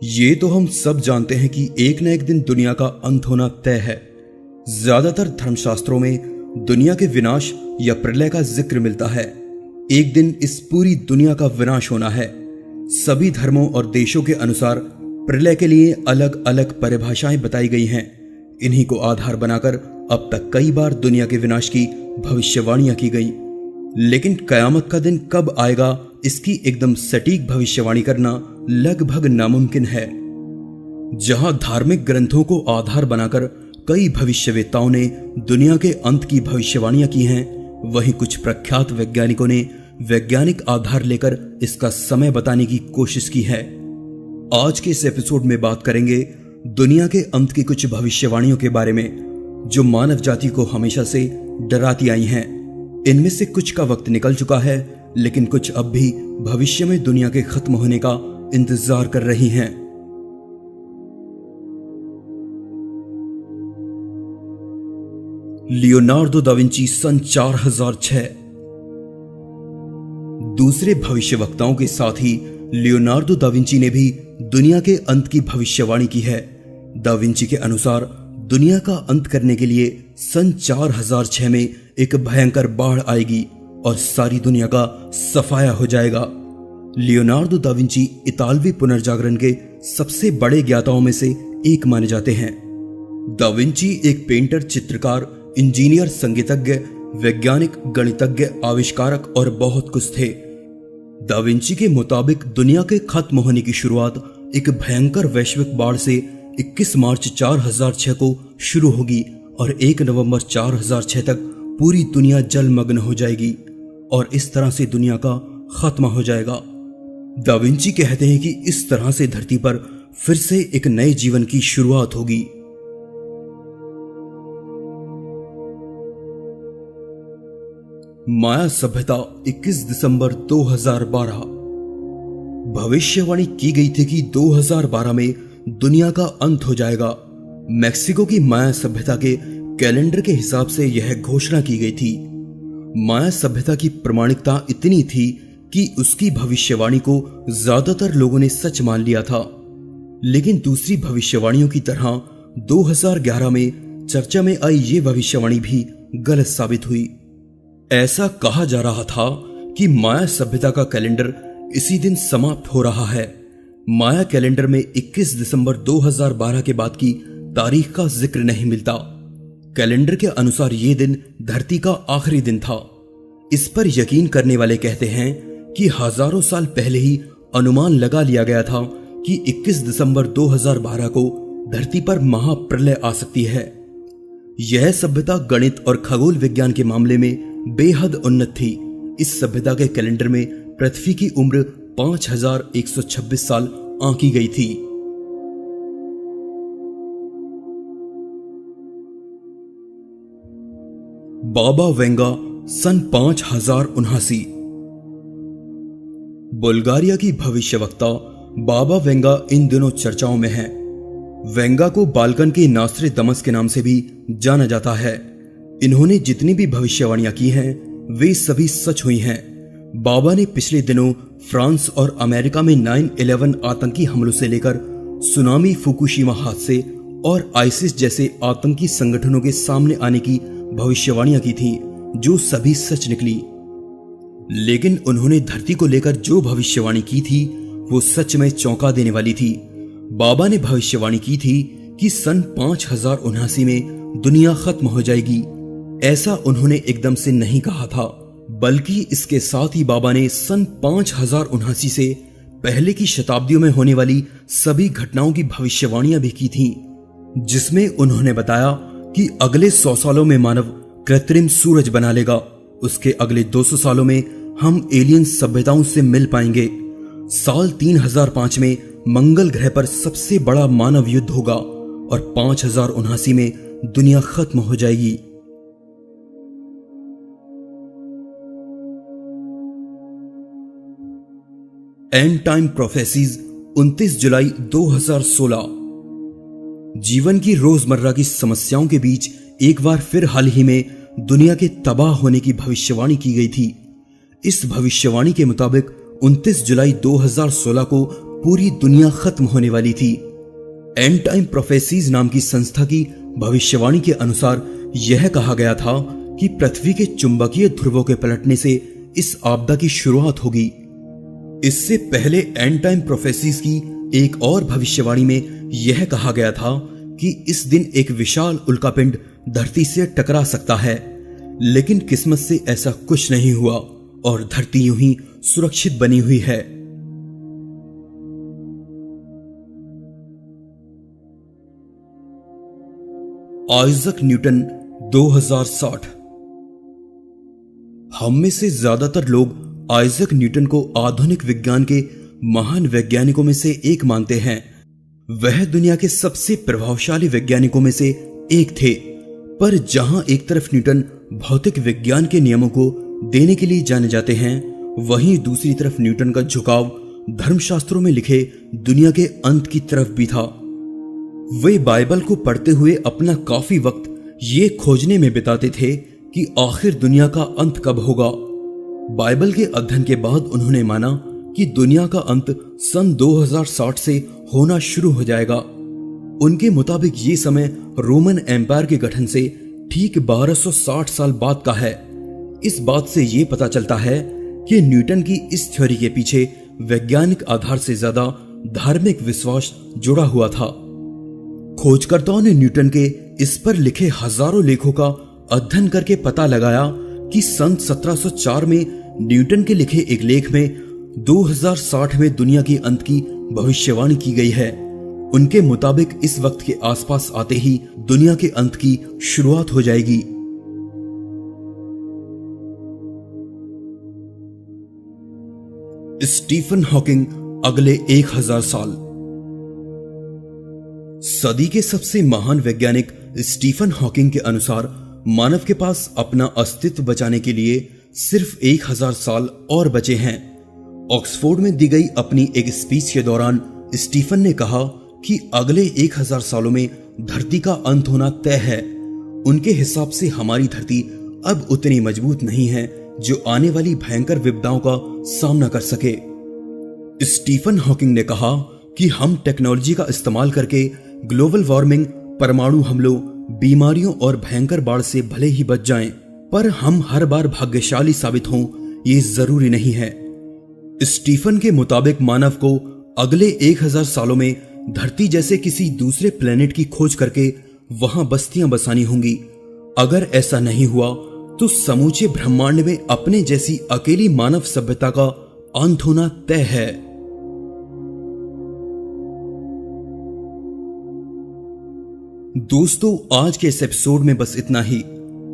ये तो हम सब जानते हैं कि एक न एक दिन दुनिया का अंत होना तय है। ज्यादातर धर्मशास्त्रों में दुनिया के विनाश या प्रलय का जिक्र मिलता है। एक दिन इस पूरी दुनिया का विनाश होना है। सभी धर्मों और देशों के अनुसार प्रलय के लिए अलग अलग परिभाषाएं बताई गई हैं। इन्हीं को आधार बनाकर अब तक कई बार दुनिया के विनाश की भविष्यवाणियां की गई, लेकिन कयामत का दिन कब आएगा इसकी एकदम सटीक भविष्यवाणी करना लगभग नामुमकिन है। जहां धार्मिक ग्रंथों को आधार बनाकर कई भविष्यवेत्ताओं ने दुनिया के अंत की भविष्यवाणियां की हैं, वहीं कुछ प्रख्यात वैज्ञानिकों ने वैज्ञानिक आधार लेकर इसका समय बताने की कोशिश की है। आज के इस एपिसोड में बात करेंगे दुनिया के अंत की कुछ भविष्यवाणियों के बारे में, जो मानव जाति को हमेशा से डराती आई हैं। इनमें से कुछ का वक्त निकल चुका है, लेकिन कुछ अब भी भविष्य में दुनिया के खत्म होने का इंतजार कर रही हैं। लियोनार्डो दा विंची सन 4006। दूसरे भविष्यवक्ताओं के साथ ही लियोनार्डो दा विंची ने भी दुनिया के अंत की भविष्यवाणी की है। दा विंची के अनुसार दुनिया का अंत करने के लिए सन 4006 में एक भयंकर बाढ़ आएगी और सारी दुनिया का सफाया हो जाएगा। लियोनार्डो दा विंची इतालवी पुनर्जागरण के सबसे बड़े ज्ञाताओं में से एक माने जाते हैं। दा विंची एक पेंटर, चित्रकार, इंजीनियर, संगीतज्ञ, वैज्ञानिक, गणितज्ञ, आविष्कारक और बहुत कुछ थे। दा विंची के मुताबिक दुनिया के खत्म होने की शुरुआत एक भयंकर वैश्विक बाढ़ से 21 मार्च 4006 को शुरू होगी और 1 नवंबर 4006 तक पूरी दुनिया जलमग्न हो जाएगी और इस तरह से दुनिया का खात्मा हो जाएगा। दा विंची कहते हैं कि इस तरह से धरती पर फिर से एक नए जीवन की शुरुआत होगी। माया सभ्यता 21 दिसंबर 2012। भविष्यवाणी की गई थी कि 2012 में दुनिया का अंत हो जाएगा। मैक्सिको की माया सभ्यता के कैलेंडर के हिसाब से यह घोषणा की गई थी। माया सभ्यता की प्रामाणिकता इतनी थी कि उसकी भविष्यवाणी को ज्यादातर लोगों ने सच मान लिया था, लेकिन दूसरी भविष्यवाणियों की तरह 2011 में चर्चा में आई ये भविष्यवाणी भी गलत साबित हुई। ऐसा कहा जा रहा था कि माया सभ्यता का कैलेंडर इसी दिन समाप्त हो रहा है। माया कैलेंडर में 21 दिसंबर 2012 के बाद की तारीख का जिक्र नहीं मिलता। कैलेंडर के अनुसार यह दिन धरती का आखिरी दिन था। इस पर यकीन करने वाले कहते हैं कि हजारों साल पहले ही अनुमान लगा लिया गया था कि 21 दिसंबर 2012 को धरती पर महाप्रलय आ सकती है। यह सभ्यता गणित और खगोल विज्ञान के मामले में बेहद उन्नत थी। इस सभ्यता के कैलेंडर में पृथ्वी की उम्र 5126 साल आंकी गई थी। बाबा वेंगा सन 5079। बुल्गारिया की भविष्यवक्ता बाबा वेंगा इन दिनों चर्चाओं में है। वेंगा को बाल्कन के नास्त्रे दमस के नाम से भी जाना जाता है। इन्होंने जितनी भी भविष्यवाणियां की हैं वे सभी सच हुई हैं। बाबा ने पिछले दिनों फ्रांस और अमेरिका में 9/11 आतंकी हमलों से लेकर सुनामी, फुकुशिमा हादसे और आइसिस जैसे आतंकी संगठनों के सामने आने की भविष्यवाणियां की थी, जो सभी सच निकली। लेकिन उन्होंने धरती को लेकर जो भविष्यवाणी की थी वो सच में चौंका देने वाली थी। बाबा ने भविष्यवाणी की थी कि सन 5079 में दुनिया खत्म हो जाएगी। ऐसा उन्होंने एकदम से नहीं कहा था, बल्कि इसके साथ ही बाबा ने सन 5079 से पहले की शताब्दियों में होने वाली सभी घटनाओं की भविष्यवाणियां भी की थीं, जिसमें उन्होंने बताया कि अगले 100 सालों में मानव कृत्रिम सूरज बना लेगा। उसके अगले 200 सालों में हम एलियन सभ्यताओं से मिल पाएंगे। साल 3005 में मंगल ग्रह पर सबसे बड़ा मानव युद्ध होगा और 5079 में दुनिया खत्म हो जाएगी। एंड टाइम प्रोफेसीज 29 जुलाई 2016। जीवन की रोजमर्रा की समस्याओं के बीच एक बार फिर हाल ही में दुनिया के तबाह होने की भविष्यवाणी की गई थी। इस भविष्यवाणी के मुताबिक 29 जुलाई 2016 को पूरी दुनिया खत्म होने वाली थी। एंड टाइम प्रोफेसीज नाम की संस्था की भविष्यवाणी के अनुसार यह कहा गया था कि पृथ्वी के चुंबकीय ध्रुवों के पलटने से इस आपदा की शुरुआत होगी। इससे पहले एंड टाइम प्रोफेसीज की एक और भविष्यवाणी में यह कहा गया था कि इस दिन एक विशाल उल्कापिंड धरती से टकरा सकता है, लेकिन किस्मत से ऐसा कुछ नहीं हुआ और धरती यूं ही सुरक्षित बनी हुई है। Isaac Newton 2060। हम में से ज्यादातर लोग आइजक न्यूटन को आधुनिक विज्ञान के महान वैज्ञानिकों में से एक मानते हैं। वह दुनिया के सबसे प्रभावशाली वैज्ञानिकों में से एक थे, पर जहां एक तरफ न्यूटन भौतिक विज्ञान के नियमों को देने के लिए जाने जाते हैं, वहीं दूसरी तरफ न्यूटन का झुकाव धर्मशास्त्रों में लिखे दुनिया के अंत की तरफ भी था। वे बाइबल को पढ़ते हुए अपना काफी वक्त ये खोजने में बिताते थे कि आखिर दुनिया का अंत कब होगा। बाइबल के अध्ययन के बाद उन्होंने माना कि दुनिया का अंत सन 2060 से होना शुरू हो जाएगा। उनके मुताबिक ये समय रोमन एम्पायर के गठन से ठीक 1260 साल बाद का है। इस बात से ये पता चलता है कि न्यूटन की इस थ्योरी के पीछे वैज्ञानिक आधार से ज्यादा धार्मिक विश्वास जुड़ा हुआ था। खोजकर्ताओं ने न्यूटन के इस पर लिखे हजारों लेखों का अध्ययन करके पता लगाया कि सन 1704 में न्यूटन के लिखे एक लेख में 2060 में दुनिया के अंत की भविष्यवाणी की गई है। उनके मुताबिक इस वक्त के आसपास आते ही दुनिया के अंत की शुरुआत हो जाएगी। स्टीफन हॉकिंग अगले 1000 साल। सदी के सबसे महान वैज्ञानिक स्टीफन हॉकिंग के अनुसार मानव के पास अपना अस्तित्व बचाने के लिए सिर्फ 1000 साल और बचे हैं। ऑक्सफोर्ड में दी गई अपनी एक स्पीच के दौरान स्टीफन ने कहा कि अगले 1000 सालों में धरती का अंत होना तय है। उनके हिसाब से हमारी धरती अब उतनी मजबूत नहीं है जो आने वाली भयंकर विपदाओं का सामना कर सके। स्टीफन हॉकिंग ने कहा कि हम टेक्नोलॉजी का इस्तेमाल करके ग्लोबल वार्मिंग, परमाणु हमलों, बीमारियों और भयंकर बाढ़ से भले ही बच जाएं, पर हम हर बार भाग्यशाली साबित हों ये जरूरी नहीं है। स्टीफन के मुताबिक मानव को अगले 1000 सालों में धरती जैसे किसी दूसरे प्लेनेट की खोज करके वहां बस्तियां बसानी होंगी। अगर ऐसा नहीं हुआ तो समूचे ब्रह्मांड में अपने जैसी अकेली मानव सभ्यता का अंत होना तय है। दोस्तों, आज के इस एपिसोड में बस इतना ही।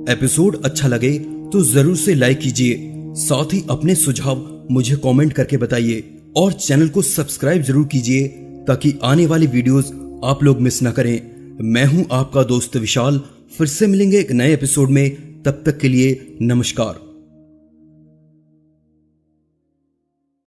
एपिसोड अच्छा लगे तो जरूर से लाइक कीजिए, साथ ही अपने सुझाव मुझे कमेंट करके बताइए और चैनल को सब्सक्राइब जरूर कीजिए ताकि आने वाली वीडियोस आप लोग मिस ना करें। मैं हूं आपका दोस्त विशाल। फिर से मिलेंगे एक नए एपिसोड में, तब तक के लिए नमस्कार।